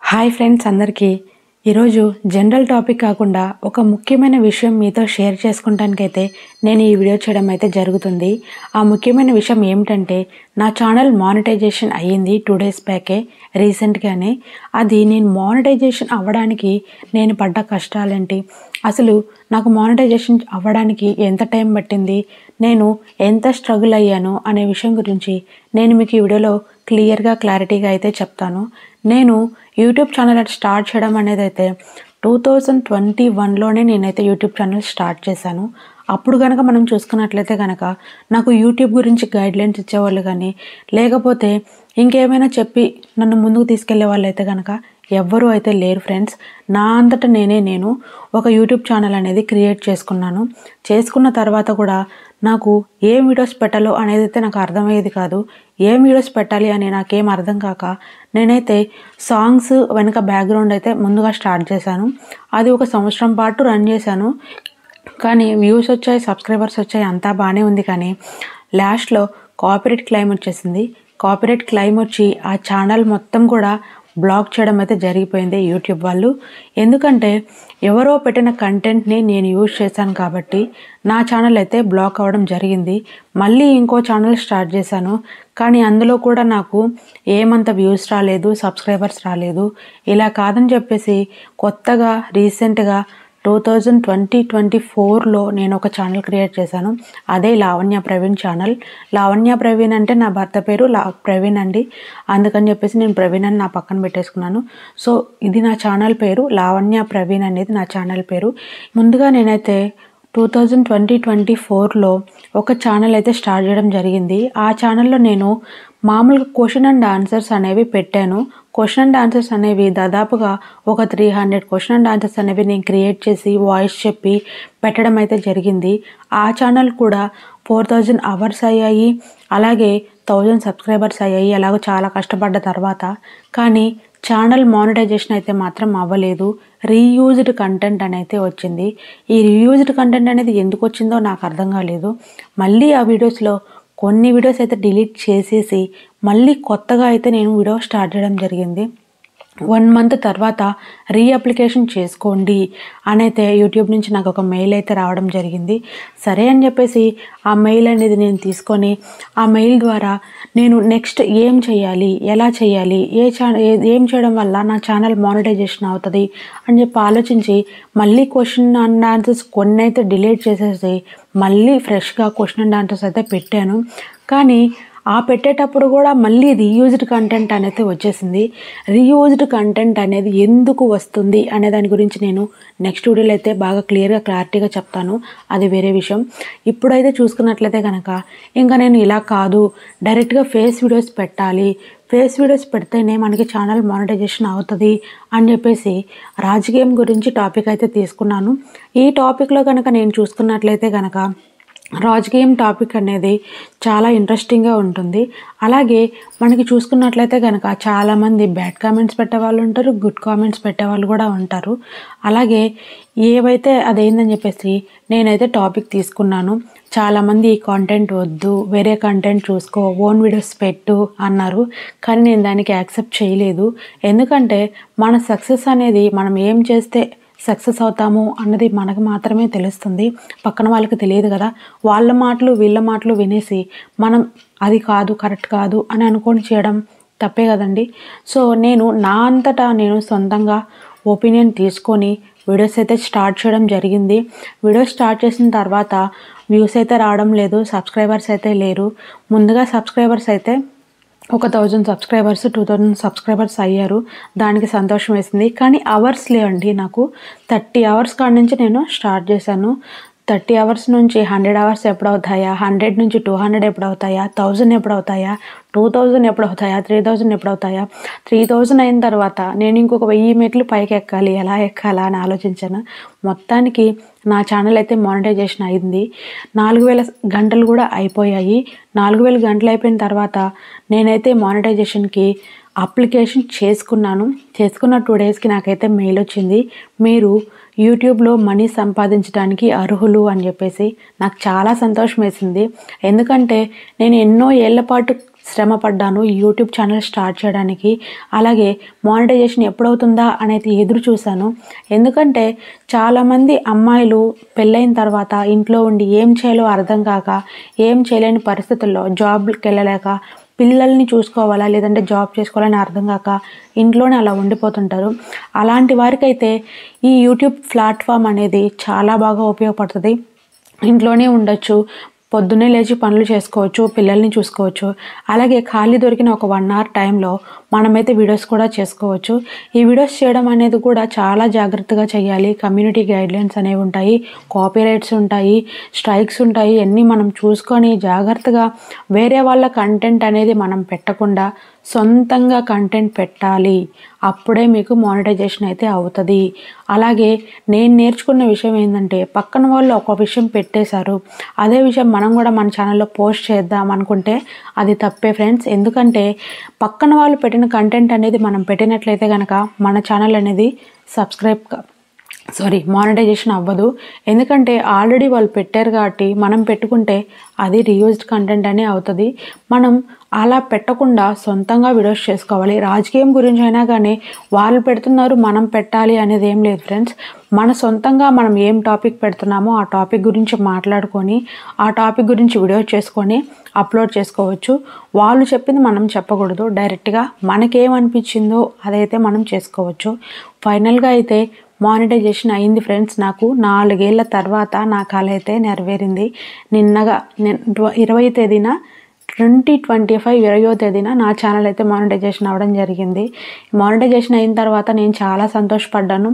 Hi friends అందరికీ ఈరోజు general topic కాకుండా ఒక ముఖ్యమైన విషయం మీతో షేర్ చేసుకుంటానికైతే నేను ఈ వీడియో చేయడం అయితే జరుగుతుంది. ఆ ముఖ్యమైన విషయం ఏమిటంటే నా ఛానల్ మానిటైజేషన్ అయ్యింది 2 days బ్యాకే రీసెంట్గానే. అది నేను మానిటైజేషన్ అవ్వడానికి నేను పడ్డ కష్టాలేంటి, అసలు నాకు మానిటైజేషన్ అవ్వడానికి ఎంత టైం పట్టింది, నేను ఎంత స్ట్రగుల్ అయ్యాను అనే విషయం గురించి నేను మీకు ఈ వీడియోలో క్లారిటీగా అయితే చెప్తాను. నేను యూట్యూబ్ ఛానల్ స్టార్ట్ చేయడం అనేది అయితే 2021లోనే నేనైతే యూట్యూబ్ ఛానల్ స్టార్ట్ చేశాను. అప్పుడు కనుక మనం చూసుకున్నట్లయితే కనుక నాకు యూట్యూబ్ గురించి గైడ్లైన్స్ ఇచ్చేవాళ్ళు కానీ లేకపోతే ఇంకేమైనా చెప్పి నన్ను ముందుకు తీసుకెళ్లే వాళ్ళు అయితే కనుక ఎవ్వరూ అయితే లేరు ఫ్రెండ్స్. నా అంతటా నేను ఒక యూట్యూబ్ ఛానల్ అనేది క్రియేట్ చేసుకున్నాను. చేసుకున్న తర్వాత కూడా నాకు ఏం వీడియోస్ పెట్టాలో అనేది అయితే నాకు అర్థమయ్యేది కాదు. ఏం వీడియోస్ పెట్టాలి అని నాకేం అర్థం కాక నేనైతే సాంగ్స్ వెనక బ్యాక్గ్రౌండ్ అయితే ముందుగా స్టార్ట్ చేశాను. అది 1 సంవత్సరం పాటు రన్ చేశాను. కానీ వ్యూస్ వచ్చాయి, సబ్స్క్రైబర్స్ వచ్చాయి, అంతా బాగానే ఉంది. కానీ లాస్ట్లో కాపీరైట్ క్లెయిమ్ వచ్చేసింది. కాపీరైట్ క్లెయిమ్ వచ్చి ఆ ఛానల్ మొత్తం కూడా బ్లాక్ చేయడం అయితే జరిగిపోయింది యూట్యూబ్ వాళ్ళు. ఎందుకంటే ఎవరో పెట్టిన కంటెంట్ని నేను యూజ్ చేశాను కాబట్టి నా ఛానల్ అయితే బ్లాక్ అవ్వడం జరిగింది. మళ్ళీ ఇంకో ఛానల్ స్టార్ట్ చేశాను. కానీ అందులో కూడా నాకు ఏమంత వ్యూస్ రాలేదు, సబ్స్క్రైబర్స్ రాలేదు. ఇలా కాదని చెప్పేసి కొత్తగా రీసెంట్గా 2024లో నేను ఒక ఛానల్ క్రియేట్ చేశాను. అదే లావణ్య ప్రవీణ్ ఛానల్. లావణ్య ప్రవీణ్ అంటే నా భర్త పేరు ప్రవీణ్ అండి. అందుకని చెప్పేసి నేను ప్రవీణ్ అని నా పక్కన పెట్టేసుకున్నాను. సో ఇది నా ఛానల్ పేరు, లావణ్య ప్రవీణ్ అనేది నా ఛానల్ పేరు. ముందుగా నేనైతే 2024లో ఒక ఛానల్ అయితే స్టార్ట్ చేయడం జరిగింది. ఆ ఛానల్లో నేను మామూలుగా క్వశ్చన్ అండ్ ఆన్సర్స్ అనేవి పెట్టాను. క్వశ్చన్ అండ్ ఆన్సర్స్ అనేవి దాదాపుగా ఒక 300 క్వశ్చన్ అండ్ ఆన్సర్స్ అనేవి నేను క్రియేట్ చేసి వాయిస్ చెప్పి పెట్టడం అయితే జరిగింది. ఆ ఛానల్ కూడా 4000 అవర్స్ అయ్యాయి, అలాగే 1000 సబ్స్క్రైబర్స్ అయ్యాయి. అలాగో చాలా కష్టపడ్డ తర్వాత కానీ ఛానల్ మానిటైజేషన్ అయితే మాత్రం అవ్వలేదు. రీయూజ్డ్ కంటెంట్ అనేది వచ్చింది. ఈ రీయూజ్డ్ కంటెంట్ అనేది ఎందుకు వచ్చిందో నాకు అర్థం కాలేదు. మళ్ళీ ఆ వీడియోస్లో కొన్ని వీడియోస్ అయితే డిలీట్ చేసేసి మళ్ళీ కొత్తగా అయితే నేను వీడియో స్టార్ట్ చేయడం జరిగింది. 1 month తర్వాత రీఅప్లికేషన్ చేసుకోండి అని అయితే యూట్యూబ్ నుంచి నాకు ఒక మెయిల్ అయితే రావడం జరిగింది. సరే అని చెప్పేసి ఆ మెయిల్ అనేది నేను తీసుకొని ఆ మెయిల్ ద్వారా నేను నెక్స్ట్ ఏం చేయాలి, ఎలా చేయాలి, ఏం చేయడం వల్ల నా ఛానల్ మానిటైజేషన్ అవుతుంది అని చెప్పి ఆలోచించి మళ్ళీ క్వశ్చన్ అండ్ ఆన్సర్స్ కొన్ని అయితే డిలీట్ చేసేసి మళ్ళీ ఫ్రెష్గా క్వశ్చన్ అండ్ ఆన్సర్స్ అయితే పెట్టాను. కానీ ఆ పెట్టేటప్పుడు కూడా మళ్ళీ రీయూజ్డ్ కంటెంట్ అనేది వచ్చేసింది. రీయూజ్డ్ కంటెంట్ అనేది ఎందుకు వస్తుంది అనే దాని గురించి నేను నెక్స్ట్ వీడియోలో అయితే బాగా క్లారిటీగా చెప్తాను. అది వేరే విషయం. ఇప్పుడైతే చూసుకున్నట్లయితే కనుక ఇంకా నేను ఇలా కాదు, డైరెక్ట్గా ఫేస్ వీడియోస్ పెట్టాలి, ఫేస్ వీడియోస్ పెడితేనే మనకి ఛానల్ మానిటైజేషన్ అవుతుంది అని చెప్పేసి రాజకీయం గురించి టాపిక్ అయితే తీసుకున్నాను. ఈ టాపిక్లో కనుక నేను చూసుకున్నట్లయితే కనుక రాజకీయం టాపిక్ అనేది చాలా ఇంట్రెస్టింగ్గా ఉంటుంది. అలాగే మనకి చూసుకున్నట్లయితే కనుక చాలామంది బ్యాడ్ కామెంట్స్ పెట్టేవాళ్ళు ఉంటారు, గుడ్ కామెంట్స్ పెట్టేవాళ్ళు కూడా ఉంటారు. అలాగే ఏవైతే అదేందని చెప్పేసి నేనైతే టాపిక్ తీసుకున్నాను. చాలామంది ఈ కాంటెంట్ వద్దు, వేరే కంటెంట్ చూసుకో, ఓన్ వీడియోస్ పెట్టు అన్నారు. కానీ నేను దానికి యాక్సెప్ట్ చేయలేదు. ఎందుకంటే మన సక్సెస్ అనేది మనం ఏం చేస్తే సక్సెస్ అవుతాము అన్నది మనకు మాత్రమే తెలుస్తుంది, పక్కన వాళ్ళకి తెలియదు కదా. వాళ్ళ మాటలు వీళ్ళ మాటలు వినేసి మనం అది కాదు, కరెక్ట్ కాదు అని అనుకొని చేయడం తప్పే కదండి. సో నేను నా అంతటా నేను సొంతంగా ఒపీనియన్ తీసుకొని వీడియోస్ అయితే స్టార్ట్ చేయడం జరిగింది. వీడియోస్ స్టార్ట్ చేసిన తర్వాత వ్యూస్ అయితే రావడం లేదు, సబ్స్క్రైబర్స్ అయితే లేరు. ముందుగా సబ్స్క్రైబర్స్ అయితే ఒక 1000 సబ్స్క్రైబర్స్ 2000 సబ్స్క్రైబర్స్ అయ్యారు. దానికి సంతోషం వేసింది. కానీ అవర్స్ లేవండి. నాకు 30 hours కాడ నుంచి నేను స్టార్ట్ చేశాను. 30 hours నుంచి 100 hours ఎప్పుడు అవుతాయా, 100 నుంచి 200 ఎప్పుడు అవుతాయా, 1000 ఎప్పుడు అవుతాయా, 2000 ఎప్పుడు అవుతాయా, 3000 ఎప్పుడు అవుతాయా. 3000 అయిన తర్వాత నేను ఇంకొక 1000 మెట్లు పైకి ఎక్కాలి, ఎలా ఎక్కాలా అని ఆలోచించాను. మొత్తానికి నా ఛానల్ అయితే మానిటైజేషన్ అయింది. 4000 గంటలు కూడా అయిపోయాయి. 4000 గంటలు అయిపోయిన తర్వాత నేనైతే మానిటైజేషన్కి అప్లికేషన్ చేసుకున్నాను. చేసుకున్న 2 daysకి నాకైతే మెయిల్ వచ్చింది, మీరు యూట్యూబ్లో మనీ సంపాదించడానికి అర్హులు అని చెప్పేసి. నాకు చాలా సంతోషం వేసింది. ఎందుకంటే నేను ఎన్నో ఏళ్ల పాటు శ్రమ పడ్డాను ఈ యూట్యూబ్ ఛానల్ స్టార్ట్ చేయడానికి. అలాగే మానిటైజేషన్ ఎప్పుడవుతుందా అనేది ఎదురు చూశాను. ఎందుకంటే చాలామంది అమ్మాయిలు పెళ్ళైన తర్వాత ఇంట్లో ఉండి ఏం చేయాలో అర్థం కాక, ఏం చేయలేని పరిస్థితుల్లో జాబ్కి వెళ్ళలేక, పిల్లల్ని చూసుకోవాలా లేదంటే జాబ్ చేసుకోవాలని అర్థం కాక ఇంట్లోనే అలా ఉండిపోతుంటారు. అలాంటి వారికైతే ఈ యూట్యూబ్ ప్లాట్ఫామ్ అనేది చాలా బాగా ఉపయోగపడుతుంది. ఇంట్లోనే ఉండొచ్చు, పొద్దున్నే లేచి పనులు చేసుకోవచ్చు, పిల్లల్ని చూసుకోవచ్చు. అలాగే ఖాళీ దొరికిన ఒక 1 hour టైంలో మనమైతే వీడియోస్ కూడా చేసుకోవచ్చు. ఈ వీడియోస్ చేయడం అనేది కూడా చాలా జాగ్రత్తగా చేయాలి. కమ్యూనిటీ గైడ్లైన్స్ అనేవి ఉంటాయి, కాపీరైట్స్ ఉంటాయి, స్ట్రైక్స్ ఉంటాయి. అన్నీ మనం చూసుకొని జాగ్రత్తగా వేరే వాళ్ళ కంటెంట్ అనేది మనం పెట్టకుండా సొంతంగా కంటెంట్ పెట్టాలి. అప్పుడే మీకు మానిటైజేషన్ అయితే అవుతుంది. అలాగే నేను నేర్చుకున్న విషయం ఏంటంటే, పక్కన వాళ్ళు ఒక విషయం పెట్టేశారు, అదే విషయం మనం కూడా మన ఛానల్లో పోస్ట్ చేద్దాం అనుకుంటే అది తప్పే ఫ్రెండ్స్. ఎందుకంటే పక్కన వాళ్ళు పెట్టిన కంటెంట్ అనేది మనం పెట్టినట్లయితే కనుక మన ఛానల్ అనేది మానిటైజేషన్ అవ్వదు. ఎందుకంటే ఆల్రెడీ వాళ్ళు పెట్టారు కాబట్టి మనం పెట్టుకుంటే అది రీయూజ్డ్ కంటెంట్ అనే అవుతుంది. మనం అలా పెట్టకుండా సొంతంగా వీడియోస్ చేసుకోవాలి. రాజకీయం గురించి అయినా కానీ వాళ్ళు పెడుతున్నారు మనం పెట్టాలి అనేది ఏం లేదు ఫ్రెండ్స్. మన సొంతంగా మనం ఏం టాపిక్ పెడుతున్నామో ఆ టాపిక్ గురించి మాట్లాడుకొని ఆ టాపిక్ గురించి వీడియో చేసుకొని అప్లోడ్ చేసుకోవచ్చు. వాళ్ళు చెప్పింది మనం చెప్పకూడదు, డైరెక్ట్గా మనకేమనిపించిందో అదైతే మనం చేసుకోవచ్చు. ఫైనల్గా అయితే మానిటైజేషన్ అయింది ఫ్రెండ్స్. నాకు 4 ఏళ్ల తర్వాత నా కల అయితే నెరవేరింది. నిన్నగా 20వ తేదీన 20వ తేదీన నా ఛానల్ అయితే మానిటైజేషన్ అవ్వడం జరిగింది. మానిటైజేషన్ అయిన తర్వాత నేను చాలా సంతోషపడ్డాను.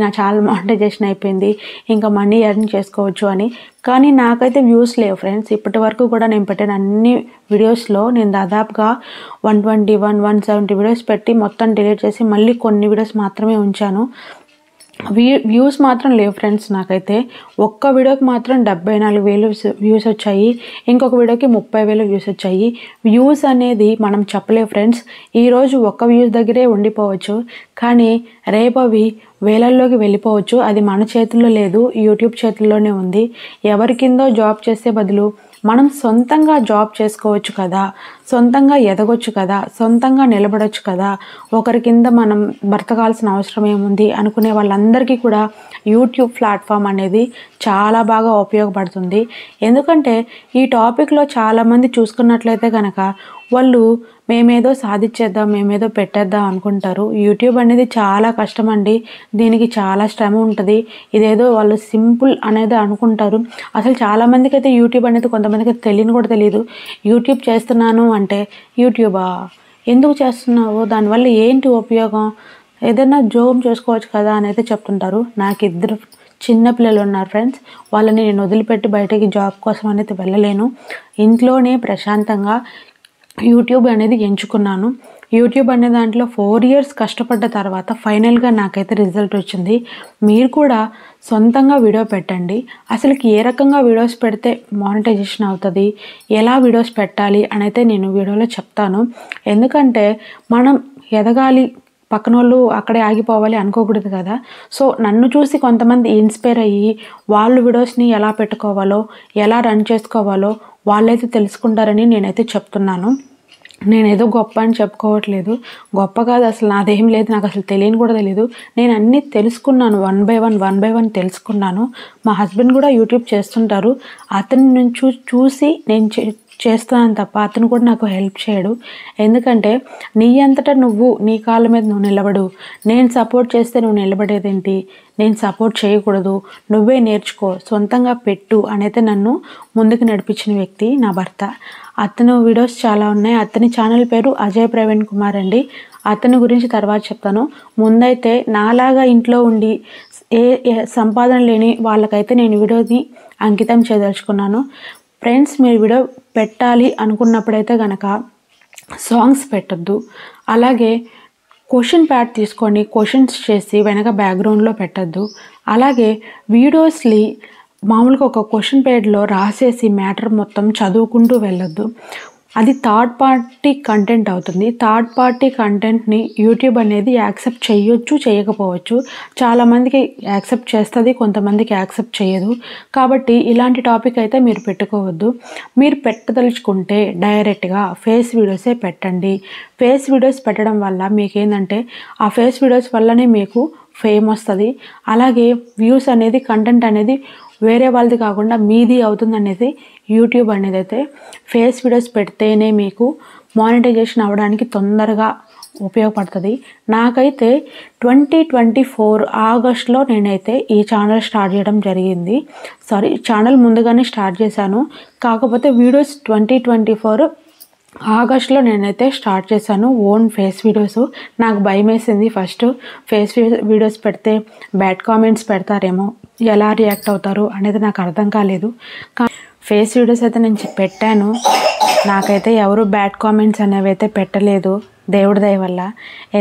నా ఛానల్ మానిటైజేషన్ అయిపోయింది, ఇంకా మనీ ఎర్న్ చేసుకోవచ్చు అని. కానీ నాకైతే వ్యూస్ లేవు ఫ్రెండ్స్. ఇప్పటి వరకు కూడా నేను పెట్టిన అన్ని వీడియోస్లో నేను దాదాపుగా 121, 170 వీడియోస్ పెట్టి మొత్తం డిలీట్ చేసి మళ్ళీ కొన్ని వీడియోస్ మాత్రమే ఉంచాను. వ్యూస్ మాత్రం లేవు ఫ్రెండ్స్. నాకైతే ఒక్క వీడియోకి మాత్రం 74,000 వ్యూస్ వచ్చాయి, ఇంకొక వీడియోకి 30,000 వ్యూస్ వచ్చాయి. వ్యూస్ అనేది మనం చెప్పలేము ఫ్రెండ్స్. ఈరోజు ఒక్క వ్యూస్ దగ్గరే ఉండిపోవచ్చు, కానీ రేపు అవి వేలల్లోకి వెళ్ళిపోవచ్చు. అది మన చేతుల్లో లేదు, యూట్యూబ్ చేతుల్లోనే ఉంది. ఎవరి కిందో జాబ్ చేసే బదులు మనం సొంతంగా జాబ్ చేసుకోవచ్చు కదా, సొంతంగా ఎదగొచ్చు కదా, సొంతంగా నిలబడొచ్చు కదా, ఒకరి కింద మనం బ్రతకాల్సిన అవసరం ఏముంది అనుకునే వాళ్ళందరికీ కూడా యూట్యూబ్ ప్లాట్ఫామ్ అనేది చాలా బాగా ఉపయోగపడుతుంది. ఎందుకంటే ఈ టాపిక్లో చాలామంది చూసుకున్నట్లయితే కనుక వాళ్ళు మేమేదో సాధించేద్దాం, మేమేదో పెట్టేద్దాం అనుకుంటారు. యూట్యూబ్ అనేది చాలా కష్టం అండి, దీనికి చాలా శ్రమ ఉంటుంది. ఇదేదో వాళ్ళు సింపుల్ అనేది అనుకుంటారు. అసలు చాలామందికి అయితే యూట్యూబ్ అనేది కొంతమందికి తెలియని కూడా తెలియదు. యూట్యూబ్ చేస్తున్నాను అంటే యూట్యూబా ఎందుకు చేస్తున్నావు, దానివల్ల ఏంటి ఉపయోగం, ఏదైనా జోబ్ చేసుకోవచ్చు కదా అని అయితే చెప్తుంటారు. నాకు 2 చిన్నపిల్లలు ఉన్నారు ఫ్రెండ్స్. వాళ్ళని నేను వదిలిపెట్టి బయటకి జాబ్ కోసం అనేది వెళ్ళలేను. ఇంట్లోనే ప్రశాంతంగా యూట్యూబ్ అనేది ఎంచుకున్నాను. యూట్యూబ్ అనే దాంట్లో 4 years కష్టపడ్డ తర్వాత ఫైనల్గా నాకైతే రిజల్ట్ వచ్చింది. మీరు కూడా సొంతంగా వీడియో పెట్టండి. అసలుకి ఏ రకంగా వీడియోస్ పెడితే మానిటైజేషన్ అవుతుంది, ఎలా వీడియోస్ పెట్టాలి అని అయితే నేను వీడియోలో చెప్తాను. ఎందుకంటే మనం ఎదగాలి, పక్కన వాళ్ళు అక్కడే ఆగిపోవాలి అనుకోకూడదు కదా. సో నన్ను చూసి కొంతమంది ఇన్స్పైర్ అయ్యి వాళ్ళు వీడియోస్ని ఎలా పెట్టుకోవాలో, ఎలా రన్ చేసుకోవాలో వాళ్ళైతే తెలుసుకుంటారని నేనైతే చెప్తున్నాను. నేనేదో గొప్ప అని చెప్పుకోవట్లేదు, గొప్ప కాదు అసలు, నాదేం లేదు, నాకు అసలు తెలియని కూడా తెలియదు. నేను అన్నీ తెలుసుకున్నాను, 1 by 1 తెలుసుకున్నాను. మా హస్బెండ్ కూడా యూట్యూబ్ చేస్తుంటారు, అతని నుంచి చూసి నేను చేస్తున్నాను తప్ప అతను కూడా నాకు హెల్ప్ చేయడు. ఎందుకంటే నీ అంతటా నువ్వు నీ కాళ్ళ మీద నువ్వు నిలబడు, నేను సపోర్ట్ చేస్తే నువ్వు నిలబడేదేంటి, నేను సపోర్ట్ చేయకూడదు, నువ్వే నేర్చుకో, సొంతంగా పెట్టు అనేది నన్ను ముందుకు నడిపించిన వ్యక్తి నా భర్త. అతను వీడియోస్ చాలా ఉన్నాయి. అతని ఛానల్ పేరు అజయ్ ప్రవీణ్ కుమార్ అండి. అతని గురించి తర్వాత చెప్తాను. ముందైతే నాలాగా ఇంట్లో ఉండి ఏ సంపాదన లేని వాళ్ళకైతే నేను వీడియోని అంకితం చేయదలుచుకున్నాను. ఫ్రెండ్స్, మీరు వీడియో పెట్టాలి అనుకున్నప్పుడైతే కనుక సాంగ్స్ పెట్టద్దు. అలాగే క్వశ్చన్ ప్యాడ్ తీసుకొని క్వశ్చన్స్ చేసి వెనక బ్యాక్గ్రౌండ్లో పెట్టద్దు. అలాగే వీడియోస్ని మామూలుగా ఒక క్వశ్చన్ ప్యాడ్లో రాసేసి మ్యాటర్ మొత్తం చదువుకుంటూ వెళ్ళొద్దు. అది థర్డ్ పార్టీ కంటెంట్ అవుతుంది. థర్డ్ పార్టీ కంటెంట్ని యూట్యూబ్ అనేది యాక్సెప్ట్ చేయొచ్చు, చేయకపోవచ్చు. చాలామందికి యాక్సెప్ట్ చేస్తుంది, కొంతమందికి యాక్సెప్ట్ చేయదు. కాబట్టి ఇలాంటి టాపిక్ అయితే మీరు పెట్టుకోవద్దు. మీరు పెట్టదలుచుకుంటే డైరెక్ట్గా ఫేస్ వీడియోసే పెట్టండి. ఫేస్ వీడియోస్ పెట్టడం వల్ల మీకేంటంటే ఆ ఫేస్ వీడియోస్ వల్లనే మీకు ఫేమ్ వస్తుంది. అలాగే వ్యూస్ అనేది, కంటెంట్ అనేది వేరే వాళ్ళది కాకుండా మీది అవుతుందనేది యూట్యూబ్ అనేది అయితే ఫేస్ వీడియోస్ పెడితేనే మీకు మానిటైజేషన్ అవ్వడానికి తొందరగా ఉపయోగపడుతుంది. నాకైతే 2024 ఆగస్ట్లో నేనైతే ఈ ఛానల్ స్టార్ట్ చేయడం జరిగింది. ఛానల్ ముందుగానే స్టార్ట్ చేశాను. కాకపోతే వీడియోస్ 2024 ఆగస్ట్లో నేనైతే స్టార్ట్ చేశాను ఓన్ ఫేస్ వీడియోస్. నాకు భయం వేసింది ఫస్ట్. ఫేస్ వీడియోస్ పెడితే బ్యాడ్ కామెంట్స్ పెడతారేమో, ఎలా రియాక్ట్ అవుతారు అనేది నాకు అర్థం కాలేదు. ఫేస్ వీడియోస్ అయితే నేను పెట్టాను. నాకైతే ఎవరు బ్యాడ్ కామెంట్స్ అనేవి అయితే పెట్టలేదు, దేవుడి దయ వల్ల.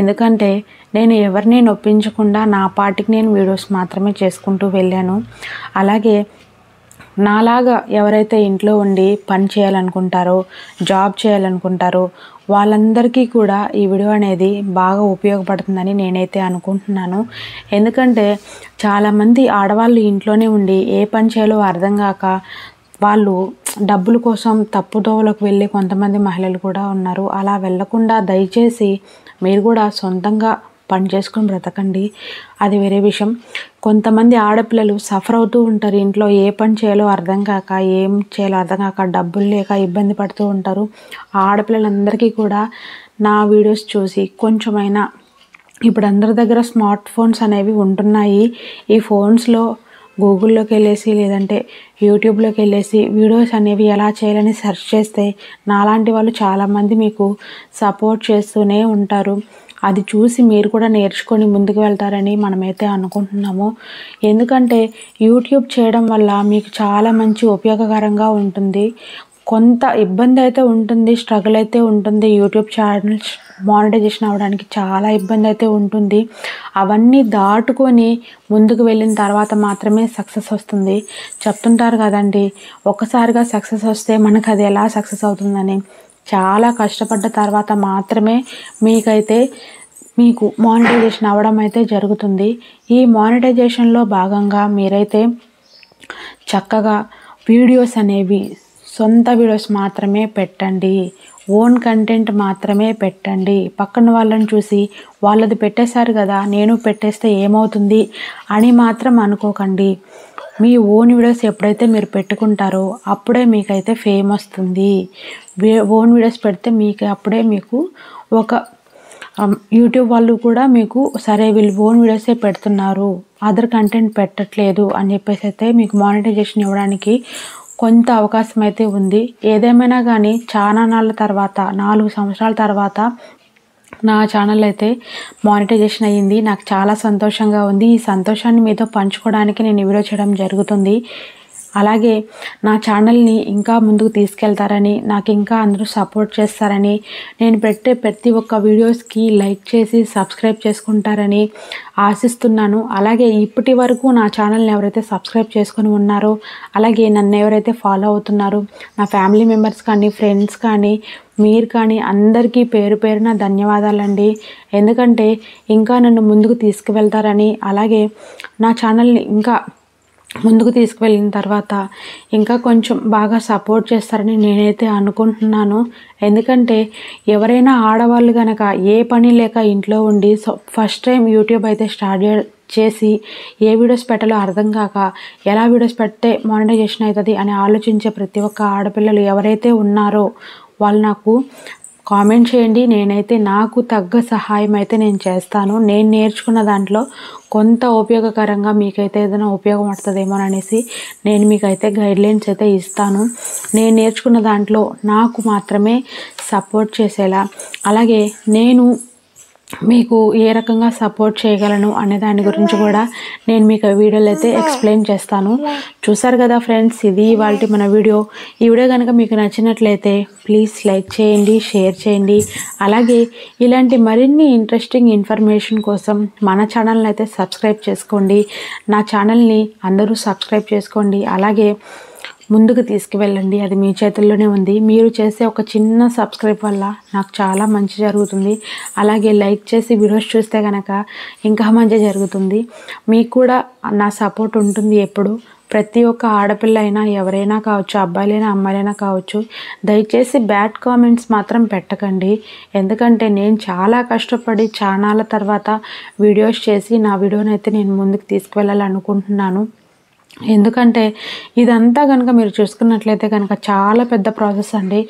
ఎందుకంటే నేను ఎవరిని నొప్పించకుండా నా పాటికి నేను వీడియోస్ మాత్రమే చేసుకుంటూ వెళ్ళాను. అలాగే నాలాగా ఎవరైతే ఇంట్లో ఉండి పని చేయాలనుకుంటారో, జాబ్ చేయాలనుకుంటారో వాళ్ళందరికీ కూడా ఈ వీడియో అనేది బాగా ఉపయోగపడుతుందని నేనైతే అనుకుంటున్నాను. ఎందుకంటే చాలామంది ఆడవాళ్ళు ఇంట్లోనే ఉండి ఏ పని చేయాలో అర్థం కాక వాళ్ళు డబ్బుల కోసం తప్పుదోవలకు వెళ్ళే కొంతమంది మహిళలు కూడా ఉన్నారు. అలా వెళ్ళకుండా దయచేసి మీరు కూడా సొంతంగా పని చేసుకొని బ్రతకండి. అది వేరే విషయం. కొంతమంది ఆడపిల్లలు సఫర్ అవుతూ ఉంటారు. ఇంట్లో ఏ పని చేయాలో అర్థం కాక, ఏం చేయాలో అర్థం కాక, డబ్బులు లేక ఇబ్బంది పడుతూ ఉంటారు. ఆ ఆడపిల్లలందరికీ కూడా నా వీడియోస్ చూసి కొంచెమైనా, ఇప్పుడు అందరి దగ్గర స్మార్ట్ ఫోన్స్ అనేవి ఉంటున్నాయి. ఈ ఫోన్స్లో గూగుల్లోకి వెళ్ళేసి లేదంటే యూట్యూబ్లోకి వెళ్ళేసి వీడియోస్ అనేవి ఎలా చేయాలని సెర్చ్ చేస్తే నాలాంటి వాళ్ళు చాలామంది మీకు సపోర్ట్ చేస్తూనే ఉంటారు. అది చూసి మీరు కూడా నేర్చుకొని ముందుకు వెళ్తారని మనమైతే అనుకుంటున్నాము. ఎందుకంటే యూట్యూబ్ చేయడం వల్ల మీకు చాలా మంచి ఉపయోగకరంగా ఉంటుంది. కొంత ఇబ్బంది అయితే ఉంటుంది, స్ట్రగుల్ అయితే ఉంటుంది. యూట్యూబ్ ఛానల్ మానిటైజేషన్ అవ్వడానికి చాలా ఇబ్బంది అయితే ఉంటుంది. అవన్నీ దాటుకొని ముందుకు వెళ్ళిన తర్వాత మాత్రమే సక్సెస్ వస్తుంది. చెప్తుంటారు కదండి, ఒక్కసారిగా సక్సెస్ వస్తే మనకు అది ఎలా సక్సెస్ అవుతుందని. చాలా కష్టపడ్డ తర్వాత మాత్రమే మీకు మానిటైజేషన్ అవ్వడం అయితే జరుగుతుంది. ఈ మానిటైజేషన్లో భాగంగా మీరైతే చక్కగా వీడియోస్ అనేవి సొంత వీడియోస్ మాత్రమే పెట్టండి. ఓన్ కంటెంట్ మాత్రమే పెట్టండి. పక్కన వాళ్ళని చూసి వాళ్ళది పెట్టేశారు కదా నేను పెట్టేస్తే ఏమవుతుంది అని మాత్రం అనుకోకండి. మీ ఓన్ వీడియోస్ ఎప్పుడైతే మీరు పెట్టుకుంటారో అప్పుడే మీకైతే ఫేమ్ వస్తుంది. ఓన్ వీడియోస్ పెడితే అప్పుడే మీకు ఒక యూట్యూబ్ వాళ్ళు కూడా మీకు సరే వీళ్ళు ఓన్ వీడియోసే పెడుతున్నారు, అదర్ కంటెంట్ పెట్టట్లేదు అని చెప్పేసి అయితే మీకు మానిటైజేషన్ ఇవ్వడానికి కొంత అవకాశం అయితే ఉంది. ఏదేమైనా కానీ చాలా నాళ్ళ తర్వాత, 4 సంవత్సరాల తర్వాత నా ఛానల్ అయితే మానిటైజేషన్ అయ్యింది. నాకు చాలా సంతోషంగా ఉంది. ఈ సంతోషాన్ని మీతో పంచుకోవడానికి నేను వీడియో చేయడం జరుగుతుంది. అలాగే నా ఛానల్ని ఇంకా ముందుకు తీసుకెళ్తారని, నాకు ఇంకా అందరూ సపోర్ట్ చేస్తారని, నేను పెట్టే ప్రతి ఒక్క వీడియోస్కి లైక్ చేసి సబ్స్క్రైబ్ చేసుకుంటారని ఆశిస్తున్నాను. అలాగే ఇప్పటి వరకు నా ఛానల్ని ఎవరైతే సబ్స్క్రైబ్ చేసుకొని ఉన్నారో, అలాగే నన్ను ఎవరైతే ఫాలో అవుతున్నారో, నా ఫ్యామిలీ మెంబర్స్ కానీ, ఫ్రెండ్స్ కానీ, మీరు కానీ అందరికీ పేరు పేరున ధన్యవాదాలండి. ఎందుకంటే ఇంకా నన్ను ముందుకు తీసుకువెళ్తారని, అలాగే నా ఛానల్ని ఇంకా ముందుకు తీసుకువెళ్ళిన తర్వాత ఇంకా కొంచెం బాగా సపోర్ట్ చేస్తారని నేనైతే అనుకుంటున్నాను. ఎందుకంటే ఎవరైనా ఆడవాళ్ళు కనుక ఏ పని లేక ఇంట్లో ఉండి ఫస్ట్ టైం యూట్యూబ్ అయితే స్టార్ట్ చేసి ఏ వీడియోస్ పెట్టాలో అర్థం కాక ఎలా వీడియోస్ పెడితే మానిటైజేషన్ అవుతుంది అని ఆలోచించే ప్రతి ఒక్క ఆడపిల్లలు ఎవరైతే ఉన్నారో వాళ్ళు నాకు కామెంట్ చేయండి. నేనైతే నాకు తగ్గ సహాయం అయితే నేను చేస్తాను. నేను నేర్చుకున్న దాంట్లో కొంత ఉపయోగకరంగా మీకైతే ఏదైనా ఉపయోగపడుతుందేమో అనేసి నేను మీకైతే గైడ్లైన్స్ అయితే ఇస్తాను. నేను నేర్చుకున్న దాంట్లో నాకు మాత్రమే సపోర్ట్ చేసేలా, అలాగే నేను మీకు ఏ రకంగా సపోర్ట్ చేయగలను అనే దాని గురించి కూడా నేను మీకు వీడియోలో అయితే ఎక్స్ప్లెయిన్ చేస్తాను. చూసారు కదా ఫ్రెండ్స్, ఇది ఇవాల్టి మన వీడియో. ఈ వీడియో కనుక మీకు నచ్చినట్లయితే ప్లీజ్ లైక్ చేయండి, షేర్ చేయండి. అలాగే ఇలాంటి మరిన్ని ఇంట్రెస్టింగ్ ఇన్ఫర్మేషన్ కోసం మన ఛానల్ని అయితే సబ్స్క్రైబ్ చేసుకోండి. నా ఛానల్ని అందరూ సబ్స్క్రైబ్ చేసుకోండి. అలాగే ముందుకు తీసుకువెళ్ళండి. అది మీ చేతుల్లోనే ఉంది. మీరు చేసే ఒక చిన్న సబ్స్క్రైబ్ వల్ల నాకు చాలా మంచి జరుగుతుంది. అలాగే లైక్ చేసి వీడియోస్ చూస్తే కనుక ఇంకా మంచి జరుగుతుంది. మీకు కూడా నా సపోర్ట్ ఉంటుంది ఎప్పుడు. ప్రతి ఒక్క ఆడపిల్ల అయినా ఎవరైనా కావచ్చు, అబ్బాయిలైనా అమ్మాయిలైనా కావచ్చు, దయచేసి బ్యాడ్ కామెంట్స్ మాత్రం పెట్టకండి. ఎందుకంటే నేను చాలా కష్టపడి చానాల తర్వాత వీడియోస్ చేసి నా వీడియోనైతే నేను ముందుకు తీసుకువెళ్ళాలనుకుంటున్నాను. ఎందుకంటే ఇదంతా కనుక మీరు చూసుకున్నట్లయితే కనుక చాలా పెద్ద ప్రాసెస్ అండి.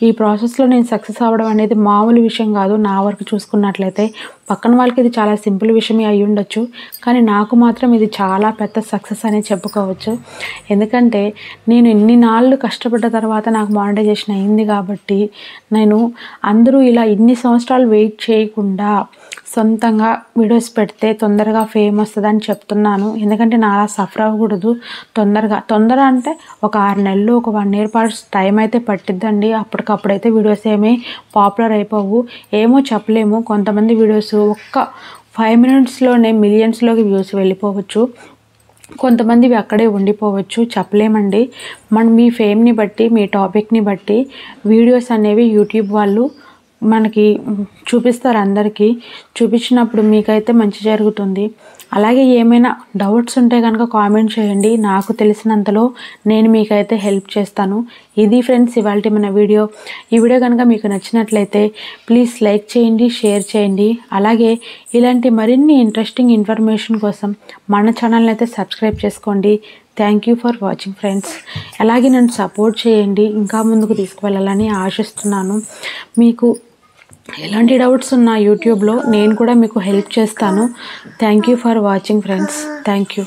ఈ ప్రాసెస్లో నేను సక్సెస్ అవ్వడం అనేది మామూలు విషయం కాదు. నా వరకు చూసుకున్నట్లయితే పక్కన వాళ్ళకి ఇది చాలా సింపుల్ విషయమే అయి ఉండొచ్చు, కానీ నాకు మాత్రం ఇది చాలా పెద్ద సక్సెస్ అనే చెప్పుకోవచ్చు. ఎందుకంటే నేను ఇన్ని నాళ్ళు కష్టపడ్డ తర్వాత నాకు మానిటైజేషన్ అయింది కాబట్టి నేను అందరూ ఇలా ఇన్ని సంవత్సరాలు వెయిట్ చేయకుండా సొంతంగా వీడియోస్ పెడితే తొందరగా ఫేమ్ వస్తుందని చెప్తున్నాను. ఎందుకంటే నా అలా సఫర్ అవ్వకూడదు. తొందర అంటే ఒక 6 నెలలు, ఒక 1 year పాటు టైం అయితే పట్టిద్దండి. అప్పటికప్పుడైతే వీడియోస్ ఏమీ పాపులర్ అయిపోవు. ఏమో చెప్పలేము. కొంతమంది వీడియోస్ ఒక్క 5 minutesలోనే మిలియన్స్లోకి వ్యూస్ వెళ్ళిపోవచ్చు. కొంతమందివి అక్కడే ఉండిపోవచ్చు. చెప్పలేమండి. మీ ఫేమ్ని బట్టి, మీ టాపిక్ని బట్టి వీడియోస్ అనేవి యూట్యూబ్ వాళ్ళు మనకి చూపిస్తారు. అందరికీ చూపించినప్పుడు మీకైతే మంచి జరుగుతుంది. అలాగే ఏమైనా డౌట్స్ ఉంటే కనుక కామెంట్ చేయండి. నాకు తెలిసినంతలో నేను మీకైతే హెల్ప్ చేస్తాను. ఇది ఫ్రెండ్స్ ఇవాల్టి మన వీడియో. ఈ వీడియో కనుక మీకు నచ్చినట్లయితే ప్లీజ్ లైక్ చేయండి, షేర్ చేయండి. అలాగే ఇలాంటి మరిన్ని ఇంట్రెస్టింగ్ ఇన్ఫర్మేషన్ కోసం మన ఛానల్ని అయితే సబ్స్క్రైబ్ చేసుకోండి. Thank you for watching friends. అలాగే నన్ను సపోర్ట్ చేయండి, ఇంకా ముందుకు తీసుకువెళ్ళాలని ఆశిస్తున్నాను. మీకు ఎలాంటి డౌట్స్ ఉన్నా యూట్యూబ్లో నేను కూడా మీకు హెల్ప్ చేస్తాను. Thank you for watching friends. Thank you.